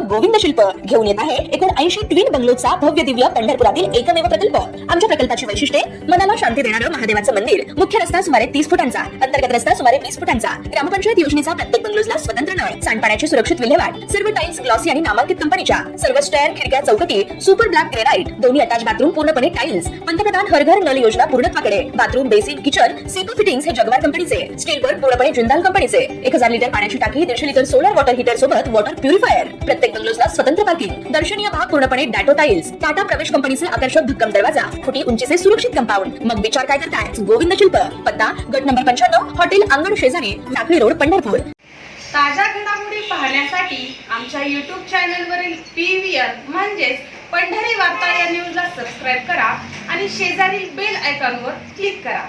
गोविंद शिल्प घेऊन येत आहे एकूण 80 ट्विन बंगलोचा भव्य दिव्य पंढरपुरातील एकमेव प्रकल्प। आमच्या प्रकल्पाची वैशिष्ट्ये मनाला शांती देणारं महादेवाचं मंदिर, मुख्य रस्ता सुमारे 30 फुटांचा, अंतर्गत रस्ता सुमारे 20 फुटांचा, ग्रामपंचायत योजनेचा प्रत्येक बंगलोजला स्वतंत्र नळ, सांडपाण्याची सुरक्षित विल्हेवाट, सर्व टाइल्स ग्लॉसी आणि नामांकित कंपनीच्या, सर्व स्टेअर, खिडक्या, चौकटी सुपर ब्लॅक ग्रेनाइट, दोन्ही अटॅच बाथरूम पूर्णपणे टाइल्स, पंतप्रधान हर घर नल योजना पूर्णत्वाकडे, bathroom, basin, kitchen, CP fittings हे जगवार कंपनीचे, स्टील वर्क पूर्णपणे जिंदाल कंपनीचे, 1000 लिटर पाण्याची टाकी, 150 लिटर सोलर वॉटर हीटर सोबत वॉटर प्युरिफायर, प्रत्येक बंगलोजला स्वतंत्र पार्किंग, दर्शनीय भाग पूर्णपणे डॅटो टाइल्स, टाटा प्रवेश कंपनीचे आकर्षक भक्कम दरवाजा, फुटी उंचीचे सुरक्षित कंपाऊंड। मग विचार काय करताय? गोविंद शिल्प, पत्ता गट नंबर 95, हॉटेल अंगण शेजारी, टाकळी रोड, पंढरपूर। ताज्या घडामोडी पाहण्यासाठी आमच्या YouTube चॅनलवरील PVR म्हणजेच पंढरी वार्ता या न्यूजला सबस्क्राइब करा आणि शेजारील बेल आयकॉनवर क्लिक करा।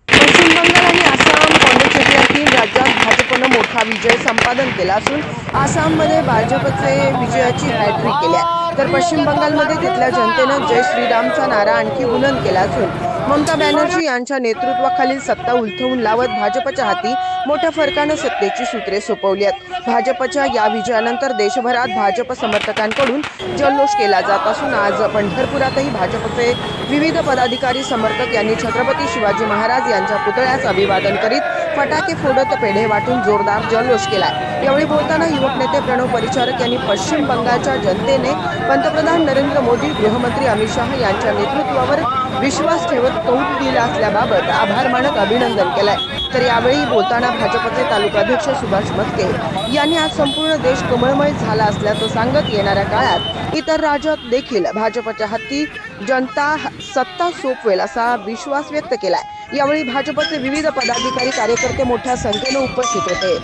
पश्चिम बंगाल आणि आसाम, पॉंडिचेरी या 3 राज्यात भाजपनं मोठा विजय संपादन केला असून आसाममध्ये भाजपचे विजयाची हॅट्रिक केली आहे, तर पश्चिम बंगालमध्ये तिथल्या जनतेनं जय श्रीरामचा नारा आणखी बुलंद केला असून ममता बॅनर्जी यांच्या नेतृत्वाखालील सत्ता उलथवून लावत भाजपच्या हाती मोठ्या फरकानं सत्तेची सूत्रे सोपवली आहेत। भाजपच्या या विजयानंतर देशभरात भाजप समर्थकांकडून जल्लोष केला जात असून आज पंढरपुरातही भाजपचे विविध पदाधिकारी समर्थक यांनी छत्रपती शिवाजी महाराज यांच्या पुतळ्यास अभिवादन करीत फटाके फोडत पेढे वाटून जोरदार जल्लोष केलाय। यावेळी बोलताना युवक नेते प्रणव परिचारक यांनी पश्चिम बंगालच्या जनतेने पंतप्रधान नरेंद्र मोदी, गृहमंत्री अमित शाह यांच्या नेतृत्वावर विश्वास ठेवत कौल दिला असल्याबाबत आभार मानत अभिनंदन केलंय। तर यावेळी बोलताना भाजपचे तालुकाध्यक्ष सुभाष मस्के यांनी आज संपूर्ण देश कमळमय झाला असल्याचं सांगत येणाऱ्या काळात इतर राज्यात देखील भाजपच्या हाती जनता सत्ता सोपवेल असा विश्वास व्यक्त केलाय। यावेळी भाजपचे विविध पदाधिकारी, कार्यकर्ते मोठ्या संख्येने उपस्थित होते।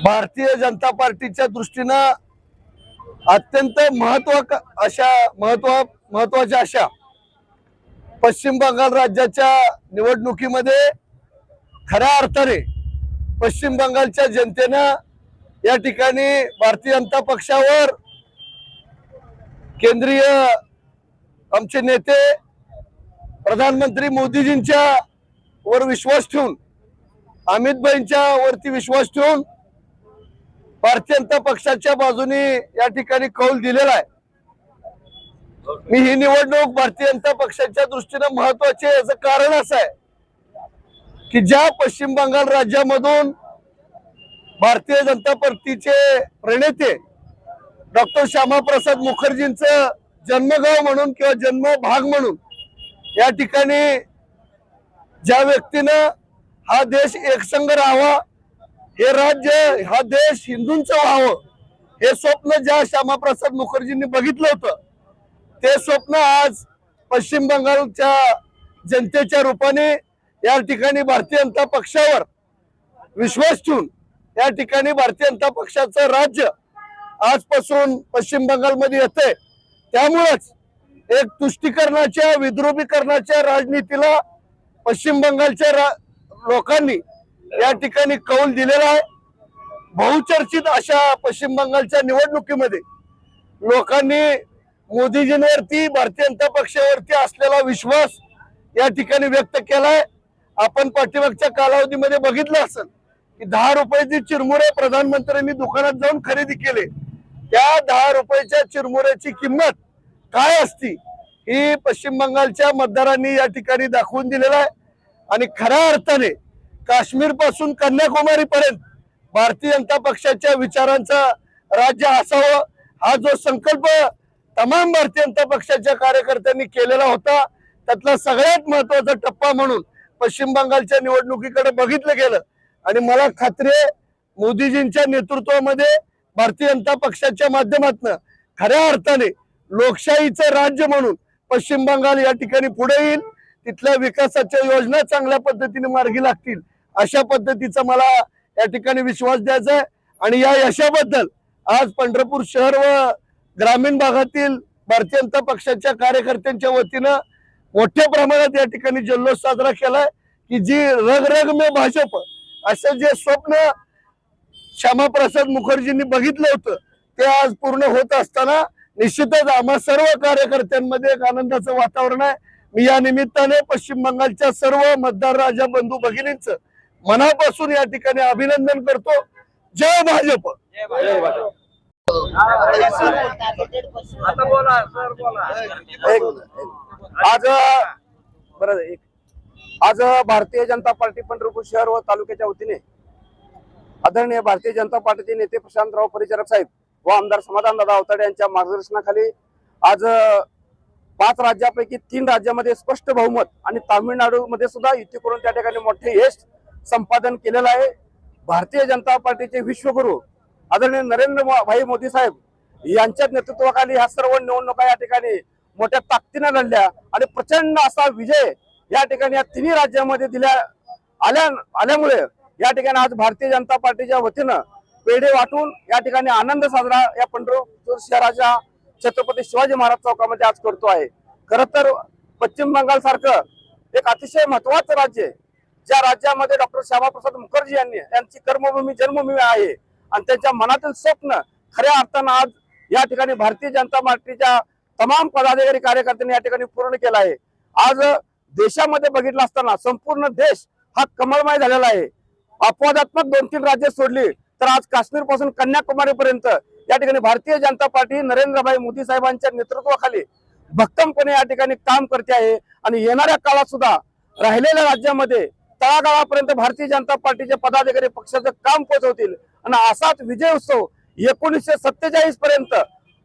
भारतीय जनता पार्टीच्या दृष्टीनं अत्यंत महत्वाच्या अशा पश्चिम बंगाल राज्याच्या निवडणुकीमध्ये खऱ्या अर्थाने पश्चिम बंगालच्या जनतेनं या ठिकाणी भारतीय जनता पक्षावर, केंद्रीय आमचे नेते प्रधानमंत्री मोदीजींच्या वर विश्वास ठेवून, अमित भाईंच्या वरती विश्वास ठेवून भारतीय जनता पक्षाच्या बाजूने या ठिकाणी कौल दिलेला आहे। मी ही निवडणूक भारतीय जनता पक्षाच्या दृष्टीने महत्वाची आहे, याचं कारण असं आहे की ज्या पश्चिम बंगाल राज्यामधून भारतीय जनता पार्टीचे प्रणेते डॉक्टर श्यामाप्रसाद मुखर्जींचं जन्मगाव म्हणून किंवा जन्मभाग म्हणून या ठिकाणी ज्या व्यक्तीनं हा देश एकसंघ राहावा, हे राज्य, हा देश हिंदूंचं व्हावं, हे स्वप्न ज्या श्यामाप्रसाद मुखर्जींनी बघितलं होतं, ते स्वप्न आज पश्चिम बंगालच्या जनतेच्या रूपाने या ठिकाणी भारतीय जनता पक्षावर विश्वास ठेवून या ठिकाणी भारतीय जनता पक्षाचं राज्य आजपासून पश्चिम बंगालमध्ये येतंय। त्यामुळेच एक तुष्टीकरणाच्या, विद्रुपीकरणाच्या राजनीतीला पश्चिम बंगालच्या लोकांनी या ठिकाणी कौल दिलेला आहे। बहुचर्चित अशा पश्चिम बंगालच्या निवडणुकीमध्ये लोकांनी मोदीजींवरती, भारतीय जनता पक्षावरती असलेला विश्वास या ठिकाणी व्यक्त केलाय। आपण पाठीमागच्या कालावधीमध्ये बघितलं असेल की 10 रुपयाची चिरमुरे प्रधानमंत्र्यांनी दुकानात जाऊन खरेदी केले। त्या 10 रुपयाच्या चिरमुऱ्याची किंमत काय असती ही पश्चिम बंगालच्या मतदारांनी या ठिकाणी दाखवून दिलेला आहे। आणि खऱ्या अर्थाने काश्मीर पासून कन्याकुमारी पर्यंत भारतीय जनता पक्षाच्या विचारांचा राज्य असावं, हा जो संकल्प तमाम भारतीय जनता पक्षाच्या कार्यकर्त्यांनी केलेला होता, त्यातला सगळ्यात महत्वाचा टप्पा म्हणून पश्चिम बंगालच्या निवडणुकीकडे बघितलं गेलं। आणि मला खात्री आहे मोदीजींच्या नेतृत्वामध्ये भारतीय जनता पक्षाच्या माध्यमातून खऱ्या अर्थाने लोकशाहीचं राज्य म्हणून पश्चिम बंगाल या ठिकाणी पुढे येईल, तिथल्या विकासाच्या योजना चांगल्या पद्धतीने मार्गी लागतील, अशा पद्धतीचा मला या ठिकाणी विश्वास द्यायचा आहे। आणि या यशाबद्दल आज पंढरपूर शहर व ग्रामीण भागातील भारतीय जनता पक्षाच्या कार्यकर्त्यांच्या वतीनं मोठ्या प्रमाणात या ठिकाणी जल्लोष साजरा केलाय की जी रग रग में भाजप असं जे स्वप्न श्यामाप्रसाद मुखर्जींनी बघितलं होतं ते आज पूर्ण होत असताना निश्चितच आम्हा सर्व कार्यकर्त्यांमध्ये एक आनंदाचं वातावरण आहे। मी या निमित्ताने पश्चिम बंगालच्या सर्व मतदार राजा बंधू भगिनींचं मनापासून या ठिकाणी अभिनंदन करतो। जय भाजप. आज आज भारतीय जनता पार्टी पंढरपूर शहर व तालुक्याच्या वतीने आदरणीय भारतीय जनता पार्टीचे नेते प्रशांतराव परिचारक साहेब व आमदार समाधानदादा अवताडे यांच्या मार्गदर्शनाखाली आज 5 राज्यापैकी 3 राज्यामध्ये स्पष्ट बहुमत आणि तामिळनाडू मध्ये सुद्धा युती करून त्या ठिकाणी मोठे यश संपादन केलेलं आहे. भारतीय जनता पार्टीचे विश्वगुरु आदरणीय नरेंद्र भाई मोदी साहेब यांच्या नेतृत्वाखाली ह्या सर्व निवडणुका या ठिकाणी मोठ्या ताकदीने लढल्या आणि प्रचंड असा विजय या ठिकाणी या तिन्ही राज्यामध्ये आल्यामुळे या ठिकाणी आज भारतीय जनता पार्टीच्या वतीनं पेढे वाटून या ठिकाणी आनंद साजरा या पंढरपूर शहराच्या छत्रपती शिवाजी महाराज चौकामध्ये आज करतो आहे. खरं तर पश्चिम बंगाल सारखं एक अतिशय महत्वाचं राज्य, ज्या राज्यामध्ये डॉक्टर श्यामाप्रसाद मुखर्जी यांची कर्मभूमी जन्मभूमी आहे आणि त्यांच्या मनातील स्वप्न खऱ्या अर्थानं आज या ठिकाणी भारतीय जनता पार्टीच्या तमाम पदाधिकारी कार्यकर्त्यांनी या ठिकाणी पूर्ण केला आहे. आज देशामध्ये बघितलं असताना संपूर्ण देश हा कमळमय झालेला आहे. अपवादात्मक 2-3 राज्य सोडली तर आज काश्मीर पासून कन्याकुमारी पर्यंत या ठिकाणी भारतीय जनता पार्टी नरेंद्रभाई मोदी साहेबांच्या नेतृत्वाखाली भक्कमपणे या ठिकाणी काम करते आहे आणि येणाऱ्या काळात सुद्धा राहिलेल्या राज्यामध्ये तळागाळापर्यंत भारतीय जनता पार्टीचे पदाधिकारी पक्षाचं काम पोहोचवतील आणि असाच विजय उत्सव 1947 पर्यंत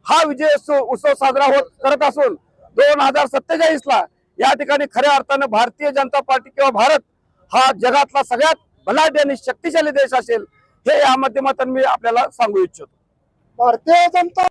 हा विजय उत्सव साजरा करत असून 2047 ला या ठिकाणी खऱ्या अर्थानं भारतीय जनता पार्टी किंवा भारत हा जगातला सगळ्यात बलाढ्य आणि शक्तिशाली देश असेल हे या माध्यमातून मी आपल्याला सांगू इच्छितो. भारतीय जनता